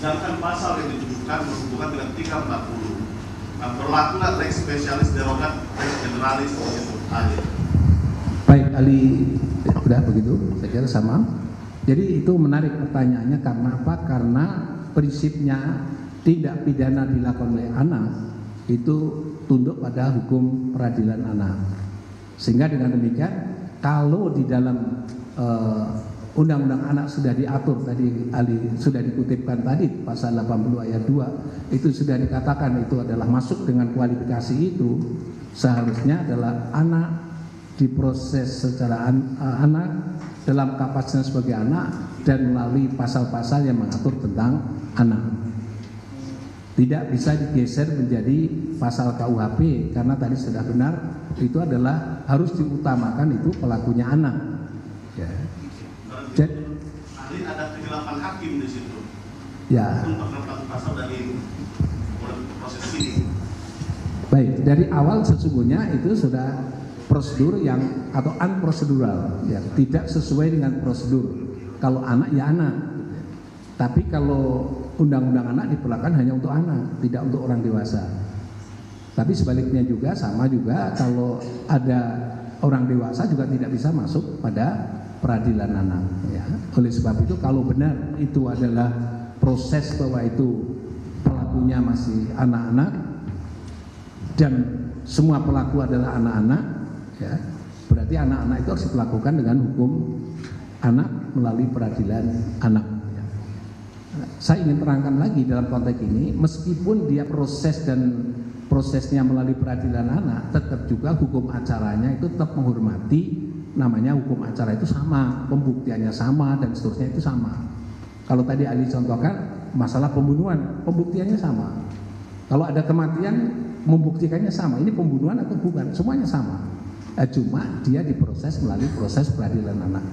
Sedangkan pasal yang ditujukan berhubungan dengan 340. Nah, berlaku nggak lex spesialis derogat lex generalis itu ahli? Baik, ahli sudah begitu, saya kira sama. Jadi itu menarik pertanyaannya karena apa? Karena prinsipnya tindak pidana dilakukan oleh anak itu tunduk pada hukum peradilan anak. Sehingga dengan demikian, kalau di dalam Undang-Undang Anak sudah diatur tadi, sudah dikutipkan tadi pasal 80 ayat 2 itu sudah dikatakan itu adalah masuk dengan kualifikasi itu, seharusnya adalah anak diproses secara anak dalam kapasitasnya sebagai anak dan melalui pasal-pasal yang mengatur tentang anak. Tidak bisa digeser menjadi pasal KUHP karena tadi sudah benar itu adalah harus diutamakan itu pelakunya anak. Ya. Jadi ada kegelapan hakim di situ. Ya. Untuk penerapan pasal dari proses ini. Baik, dari awal sesungguhnya itu sudah prosedur yang atau unprocedural, ya, tidak sesuai dengan prosedur. Kalau anak ya anak. Tapi kalau undang-undang anak diperlakukan hanya untuk anak, tidak untuk orang dewasa. Tapi sebaliknya juga sama juga kalau ada orang dewasa juga tidak bisa masuk pada peradilan anak, ya. Oleh sebab itu kalau benar itu adalah proses bahwa itu pelakunya masih anak-anak dan semua pelaku adalah anak-anak, ya, berarti anak-anak itu harus dilakukan dengan hukum anak melalui peradilan anak. Ya. Saya ingin terangkan lagi dalam konteks ini, meskipun dia prosesnya melalui peradilan anak, tetap juga hukum acaranya itu tetap menghormati. Namanya hukum acara itu sama, pembuktiannya sama dan seterusnya itu sama. Kalau tadi Ali contohkan masalah pembunuhan, pembuktiannya sama. Kalau ada kematian, membuktikannya sama. Ini pembunuhan atau bukan? Semuanya sama. Cuma dia diproses melalui proses peradilan anak.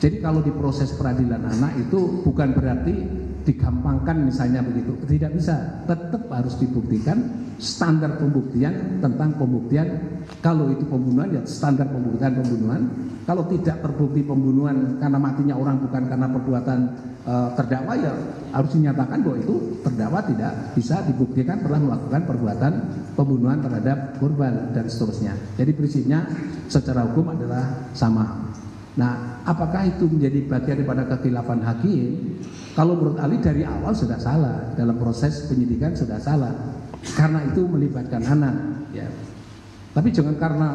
Jadi kalau di proses peradilan anak itu bukan berarti digampangkan misalnya begitu, tidak bisa, tetap harus dibuktikan standar pembuktian tentang pembuktian. Kalau itu pembunuhan ya standar pembuktian pembunuhan. Kalau tidak terbukti pembunuhan karena matinya orang bukan karena perbuatan terdakwa, ya harus dinyatakan bahwa itu terdakwa tidak bisa dibuktikan telah melakukan perbuatan pembunuhan terhadap korban dan seterusnya. Jadi prinsipnya secara hukum adalah sama. Nah, apakah itu menjadi bagian daripada kekhilafan hakim? Kalau menurut Ali dari awal sudah salah, dalam proses penyidikan sudah salah, karena itu melibatkan anak. Ya. Tapi jangan karena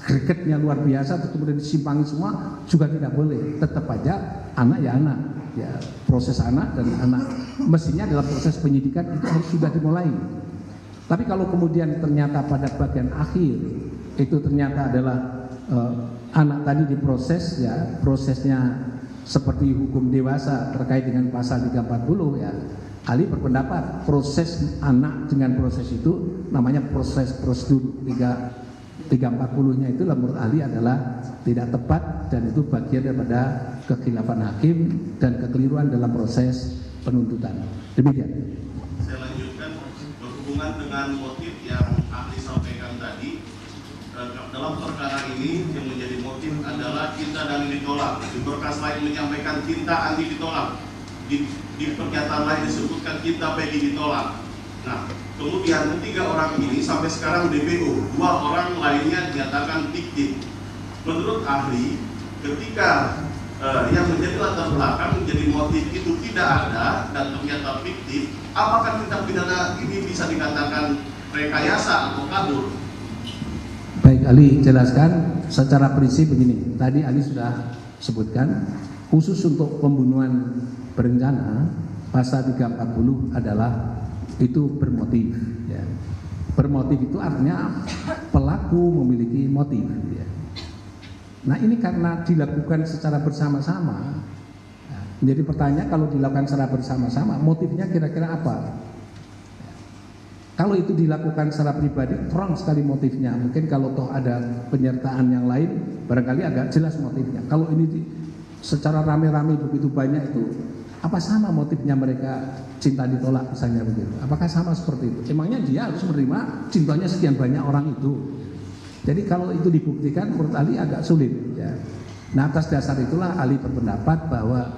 gregetnya luar biasa, terus kemudian disimpangi semua, juga tidak boleh. Tetap aja anak ya anak, ya proses anak dan anak. Mestinya dalam proses penyidikan itu harus sudah dimulai. Tapi kalau kemudian ternyata pada bagian akhir itu ternyata adalah anak tadi diproses, ya prosesnya seperti hukum dewasa terkait dengan pasal 340, ya Ali berpendapat proses anak dengan proses itu namanya proses prosedur 340-nya itu menurut Ali adalah tidak tepat dan itu bagian daripada kekhilafan hakim dan kekeliruan dalam proses penuntutan. Demikian. Saya lanjutkan berhubungan dengan motif yang ahli sampaikan tadi. Dalam perkara ini yang menjadi motif adalah cinta dan ditolak. Di berkas lain menyampaikan cinta Andi ditolak. Di pernyataan lain disebutkan cinta Peggy ditolak. Nah, kemudian ketiga orang ini sampai sekarang DPO, 2 orang lainnya dinyatakan fiktif. Menurut ahli, ketika yang menjadi latar belakang menjadi motif itu tidak ada dan ternyata fiktif, apakah tindak pidana ini bisa dikatakan rekayasa atau kabur? Baik, Ali jelaskan secara prinsip begini. Tadi Ali sudah sebutkan khusus untuk pembunuhan berencana pasal 340 adalah itu bermotif, ya. Bermotif itu artinya pelaku memiliki motif, ya. Nah ini karena dilakukan secara bersama-sama, ya, menjadi pertanyaan kalau dilakukan secara bersama-sama motifnya kira-kira apa? Kalau itu dilakukan secara pribadi, terang sekali motifnya. Mungkin kalau toh ada penyertaan yang lain, barangkali agak jelas motifnya. Kalau ini secara rame-rame begitu banyak itu, apa sama motifnya mereka cinta ditolak misalnya begitu? Apakah sama seperti itu? Emangnya dia harus menerima cintanya sekian banyak orang itu? Jadi kalau itu dibuktikan, menurut Ali agak sulit. Ya. Nah atas dasar itulah Ali berpendapat bahwa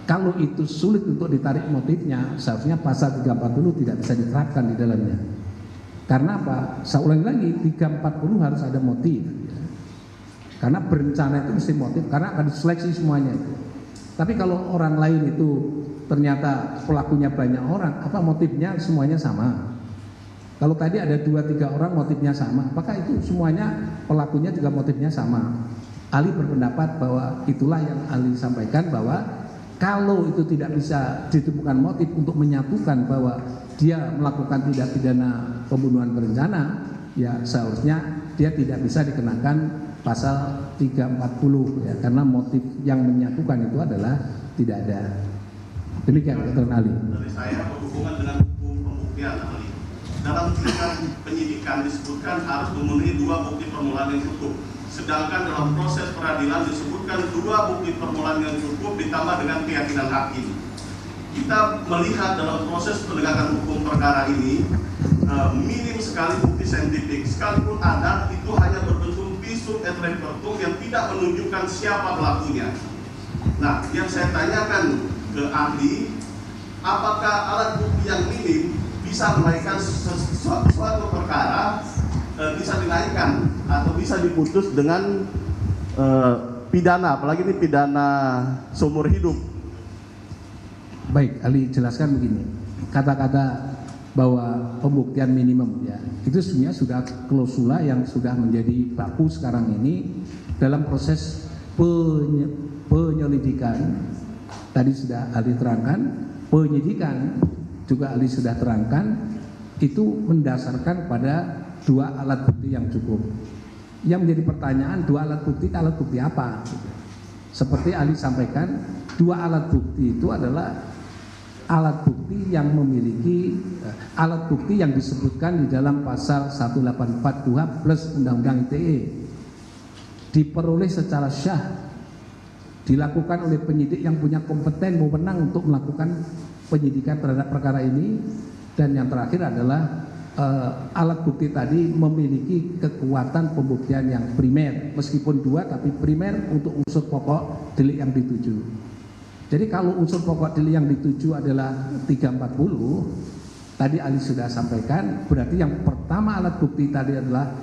Kalau itu sulit untuk ditarik motifnya, seharusnya pasal 340 tidak bisa diterapkan di dalamnya. Karena apa? Saya ulangi lagi, 340 harus ada motif. Karena berencana itu mesti motif, karena akan diseleksi semuanya itu. Tapi kalau orang lain itu ternyata pelakunya banyak orang, apa motifnya semuanya sama? Kalau tadi ada 2-3 orang motifnya sama, apakah itu semuanya pelakunya juga motifnya sama? Ali berpendapat bahwa itulah yang Ali sampaikan, bahwa kalau itu tidak bisa ditemukan motif untuk menyatukan bahwa dia melakukan tindak pidana pembunuhan berencana, ya seharusnya dia tidak bisa dikenakan pasal 340 ya, karena motif yang menyatukan itu adalah tidak ada. Demikian keterangan Ali. Dari saya berhubungan dengan hukum pembuktian Ali. Dalam tingkat penyidikan disebutkan harus memenuhi 2 bukti permulaan yang cukup. Sedangkan dalam proses peradilan disebutkan 2 bukti permulaan yang cukup ditambah dengan keyakinan hakim. Kita melihat dalam proses penegakan hukum perkara ini minim sekali bukti saintifik. Sekalipun ada, itu hanya berbentuk visum et repertum yang tidak menunjukkan siapa pelakunya. Nah, yang saya tanyakan ke ahli, apakah alat bukti yang minim bisa menaikkan suatu perkara, bisa dinaikkan atau bisa diputus dengan pidana, apalagi ini pidana seumur hidup. Baik, Ali jelaskan begini. Kata-kata bahwa pembuktian minimum ya, itu sebenarnya sudah klausula yang sudah menjadi baku sekarang ini dalam proses penyelidikan. Tadi sudah Ali terangkan, penyidikan juga Ali sudah terangkan, itu mendasarkan pada 2 alat bukti yang cukup. Yang menjadi pertanyaan, 2 alat bukti apa? Seperti Ali sampaikan, 2 alat bukti itu adalah alat bukti yang memiliki alat bukti yang disebutkan di dalam pasal 184 plus Undang-Undang ITE, diperoleh secara syah, dilakukan oleh penyidik yang punya kompeten wewenang untuk melakukan penyidikan terhadap perkara ini, dan yang terakhir adalah alat bukti tadi memiliki kekuatan pembuktian yang primer, meskipun 2 tapi primer untuk unsur pokok delik yang dituju. Jadi kalau unsur pokok delik yang dituju adalah 340, tadi Ali sudah sampaikan, berarti yang pertama alat bukti tadi adalah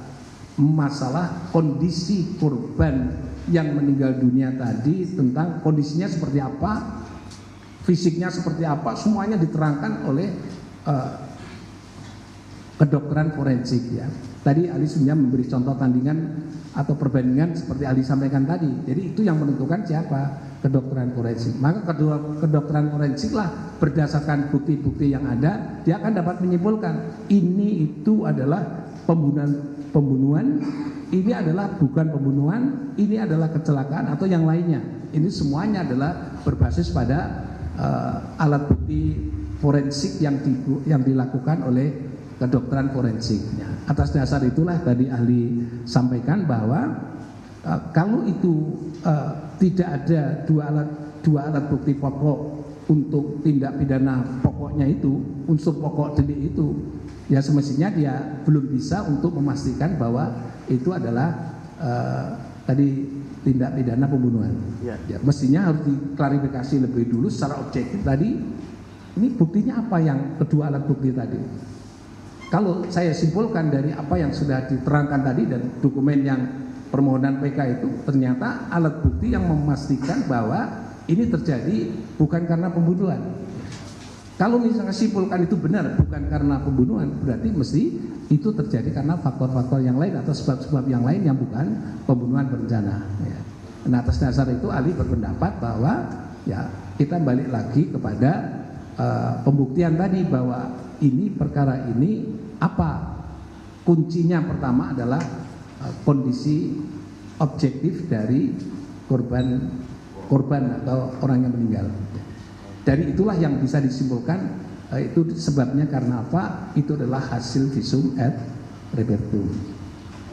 masalah kondisi korban yang meninggal dunia tadi, tentang kondisinya seperti apa, fisiknya seperti apa, semuanya diterangkan oleh kedokteran forensik ya. Tadi Ali sebenarnya memberi contoh tandingan atau perbandingan seperti Ali sampaikan tadi. Jadi itu yang menentukan siapa? Kedokteran forensik. Maka kedokteran forensik lah berdasarkan bukti-bukti yang ada, dia akan dapat menyimpulkan ini itu adalah pembunuhan, ini adalah bukan pembunuhan, ini adalah kecelakaan atau yang lainnya. Ini semuanya adalah berbasis pada alat bukti forensik yang dilakukan oleh kedokteran forensiknya. Atas dasar itulah tadi ahli sampaikan bahwa kalau itu tidak ada 2 alat bukti pokok untuk tindak pidana pokoknya itu, unsur pokok delik itu, ya semestinya dia belum bisa untuk memastikan bahwa itu adalah tadi tindak pidana pembunuhan. Ya, mestinya harus diklarifikasi lebih dulu secara objektif tadi. Ini buktinya apa yang kedua alat bukti tadi? Kalau saya simpulkan dari apa yang sudah diterangkan tadi dan dokumen yang permohonan PK itu, ternyata alat bukti yang memastikan bahwa ini terjadi bukan karena pembunuhan. Kalau misalnya simpulkan itu benar bukan karena pembunuhan, berarti mesti itu terjadi karena faktor-faktor yang lain atau sebab-sebab yang lain yang bukan pembunuhan berencana ya. Nah, atas dasar itu Ali berpendapat bahwa ya kita balik lagi kepada pembuktian tadi, bahwa ini perkara ini apa kuncinya. Pertama adalah kondisi objektif dari korban atau orang yang meninggal. Dari itulah yang bisa disimpulkan itu sebabnya karena apa? Itu adalah hasil visum et repertum.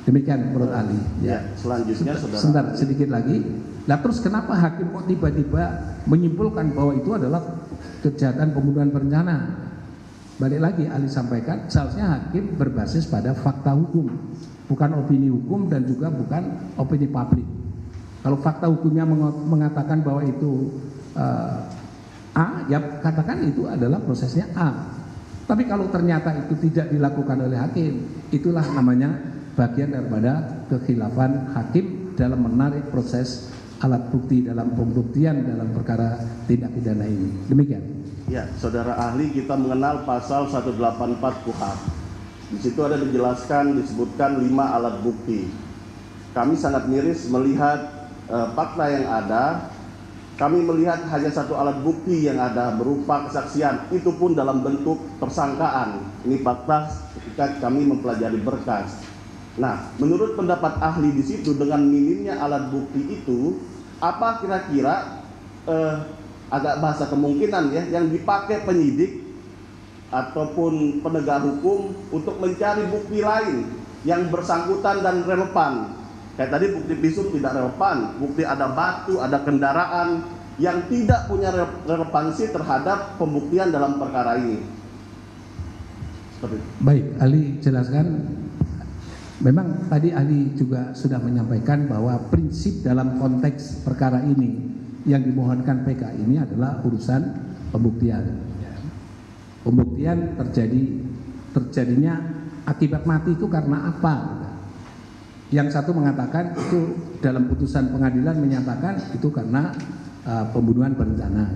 Demikian menurut Ali. Ya, selanjutnya sebentar sedikit lagi. Nah, terus kenapa hakim kok tiba-tiba menyimpulkan bahwa itu adalah kejahatan pembunuhan berencana? Balik lagi Ali sampaikan, seharusnya hakim berbasis pada fakta hukum, bukan opini hukum dan juga bukan opini publik. Kalau fakta hukumnya mengatakan bahwa itu A, ya katakan itu adalah prosesnya A. Tapi kalau ternyata itu tidak dilakukan oleh hakim, itulah namanya bagian daripada kekhilafan hakim dalam menarik proses alat bukti dalam pembuktian dalam perkara tindak pidana ini. Demikian. Ya, saudara ahli, kita mengenal pasal 184 KUHP. Di situ ada dijelaskan, disebutkan 5 alat bukti. Kami sangat miris melihat fakta yang ada. Kami melihat hanya satu alat bukti yang ada berupa kesaksian, itu pun dalam bentuk persangkaan. Ini fakta ketika kami mempelajari berkas. Nah, menurut pendapat ahli di situ, dengan minimnya alat bukti itu, apa kira-kira agak bahasa kemungkinan ya yang dipakai penyidik ataupun penegak hukum untuk mencari bukti lain yang bersangkutan dan relevan? Kayak tadi bukti visum tidak relevan, bukti ada batu, ada kendaraan yang tidak punya relevansi terhadap pembuktian dalam perkara ini. Seperti itu. Baik, ahli jelaskan. Memang tadi ahli juga sudah menyampaikan bahwa prinsip dalam konteks perkara ini yang dimohonkan PK ini adalah urusan pembuktian. Pembuktian terjadinya akibat mati itu karena apa? Yang satu mengatakan itu dalam putusan pengadilan menyatakan itu karena pembunuhan berencana.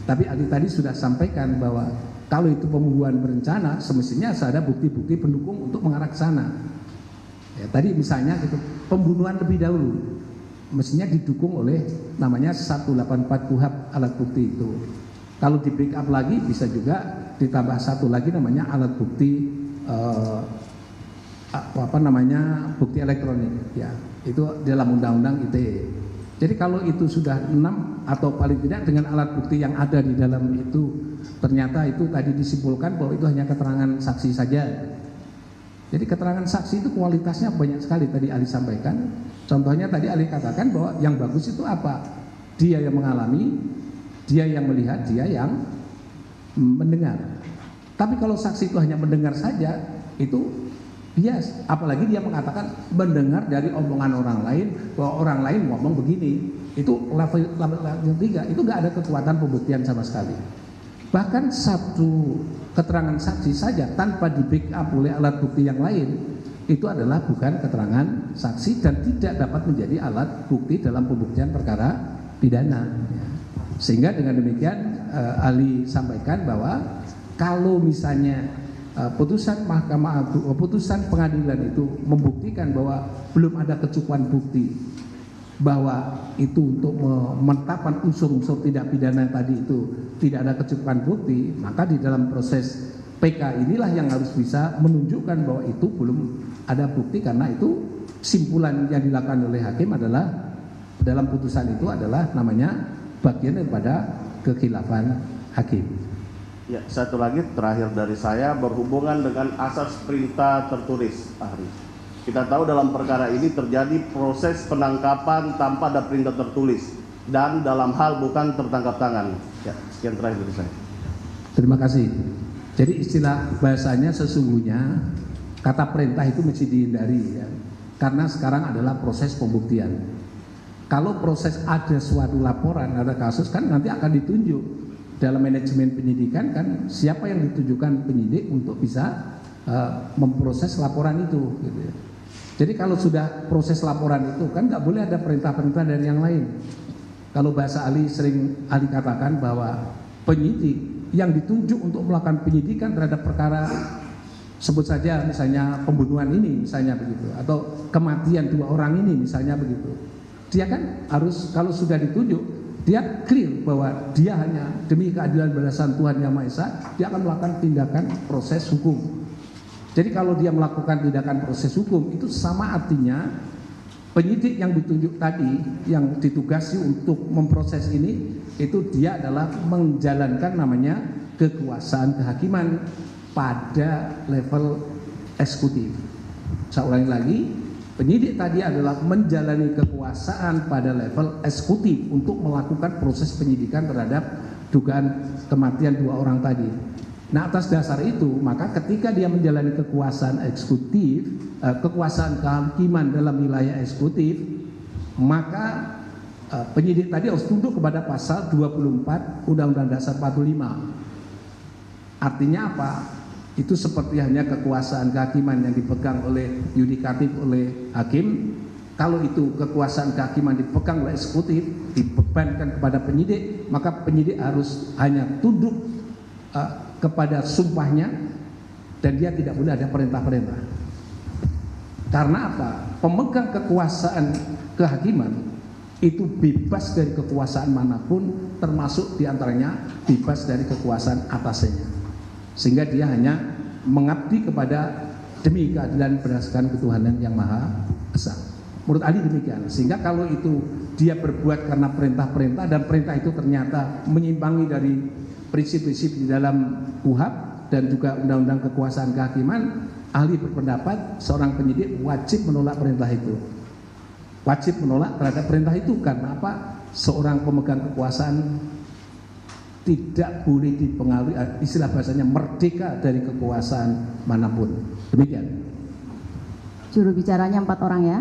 Tapi ahli tadi sudah sampaikan bahwa kalau itu pembunuhan berencana semestinya ada bukti-bukti pendukung untuk mengarah ke sana. Ya, tadi misalnya itu pembunuhan lebih dahulu mestinya didukung oleh namanya 184 KUHP alat bukti itu. Kalau di backup lagi bisa juga ditambah satu lagi namanya alat bukti bukti elektronik ya, itu dalam undang-undang ITE. Jadi kalau itu sudah 6 atau paling tidak dengan alat bukti yang ada di dalam itu ternyata itu tadi disimpulkan bahwa itu hanya keterangan saksi saja. Jadi keterangan saksi itu kualitasnya banyak sekali tadi ahli sampaikan. Contohnya tadi ahli katakan bahwa yang bagus itu apa? Dia yang mengalami, dia yang melihat, dia yang mendengar. Tapi kalau saksi itu hanya mendengar saja, itu bias, apalagi dia mengatakan mendengar dari omongan orang lain bahwa orang lain ngomong begini, itu level 3, itu nggak ada kekuatan pembuktian sama sekali. Bahkan satu keterangan saksi saja tanpa di backup oleh alat bukti yang lain itu adalah bukan keterangan saksi dan tidak dapat menjadi alat bukti dalam pembuktian perkara pidana. Sehingga dengan demikian ahli sampaikan bahwa kalau misalnya putusan mahkamah agung, putusan pengadilan itu membuktikan bahwa belum ada kecukupan bukti bahwa itu untuk menetapkan unsur-unsur tidak pidana tadi itu tidak ada kecukupan bukti, maka di dalam proses PK inilah yang harus bisa menunjukkan bahwa itu belum ada bukti, karena itu simpulan yang dilakukan oleh hakim adalah dalam putusan itu adalah namanya bagian daripada kekhilafan hakim. Ya, satu lagi terakhir dari saya berhubungan dengan asas perintah tertulis, ahli. Kita tahu dalam perkara ini terjadi proses penangkapan tanpa ada perintah tertulis dan dalam hal bukan tertangkap tangan. Ya, sekian terakhir dari saya. Terima kasih. Jadi istilah bahasanya sesungguhnya kata perintah itu mesti dihindari ya. Karena sekarang adalah proses pembuktian. Kalau proses ada suatu laporan, ada kasus kan nanti akan ditunjuk dalam manajemen penyidikan kan siapa yang ditujukan penyidik untuk bisa memproses laporan itu gitu ya. Jadi kalau sudah proses laporan itu kan nggak boleh ada perintah-perintah dari yang lain. Kalau bahasa ahli sering ahli katakan bahwa penyidik yang ditunjuk untuk melakukan penyidikan terhadap perkara sebut saja misalnya pembunuhan ini misalnya begitu, atau kematian 2 orang ini misalnya begitu, dia kan harus kalau sudah ditunjuk dia clear bahwa dia hanya demi keadilan berdasarkan Tuhan Yang Maha Esa, dia akan melakukan tindakan proses hukum. Jadi kalau dia melakukan tindakan proses hukum itu sama artinya penyidik yang ditunjuk tadi yang ditugasi untuk memproses ini itu dia adalah menjalankan namanya kekuasaan kehakiman pada level eksekutif. Saya ulangi lagi, penyidik tadi adalah menjalani kekuasaan pada level eksekutif untuk melakukan proses penyidikan terhadap dugaan kematian 2 orang tadi. Nah, atas dasar itu, maka ketika dia menjalani kekuasaan eksekutif, kekuasaan kehakiman dalam wilayah eksekutif, maka penyidik tadi harus tunduk kepada pasal 24 Undang-Undang Dasar 45. Artinya apa? Itu seperti hanya kekuasaan kehakiman yang dipegang oleh yudikatif oleh hakim. Kalau itu kekuasaan kehakiman dipegang oleh eksekutif, dibebankan kepada penyidik, maka penyidik harus hanya tunduk kepada sumpahnya dan dia tidak boleh ada perintah-perintah. Karena apa? Pemegang kekuasaan kehakiman itu bebas dari kekuasaan manapun, termasuk diantaranya bebas dari kekuasaan atasnya, sehingga dia hanya mengabdi kepada demi keadilan berdasarkan ketuhanan yang maha esa. Menurut ahli demikian. Sehingga kalau itu dia berbuat karena perintah-perintah dan perintah itu ternyata menyimpangi dari prinsip-prinsip di dalam KUHP dan juga undang-undang kekuasaan kehakiman, ahli berpendapat seorang penyidik wajib menolak perintah itu. Wajib menolak terhadap perintah itu. Karena apa? Seorang pemegang kekuasaan tidak boleh dipengaruhi, istilah bahasanya merdeka dari kekuasaan manapun. Demikian. Juru bicaranya 4 orang ya.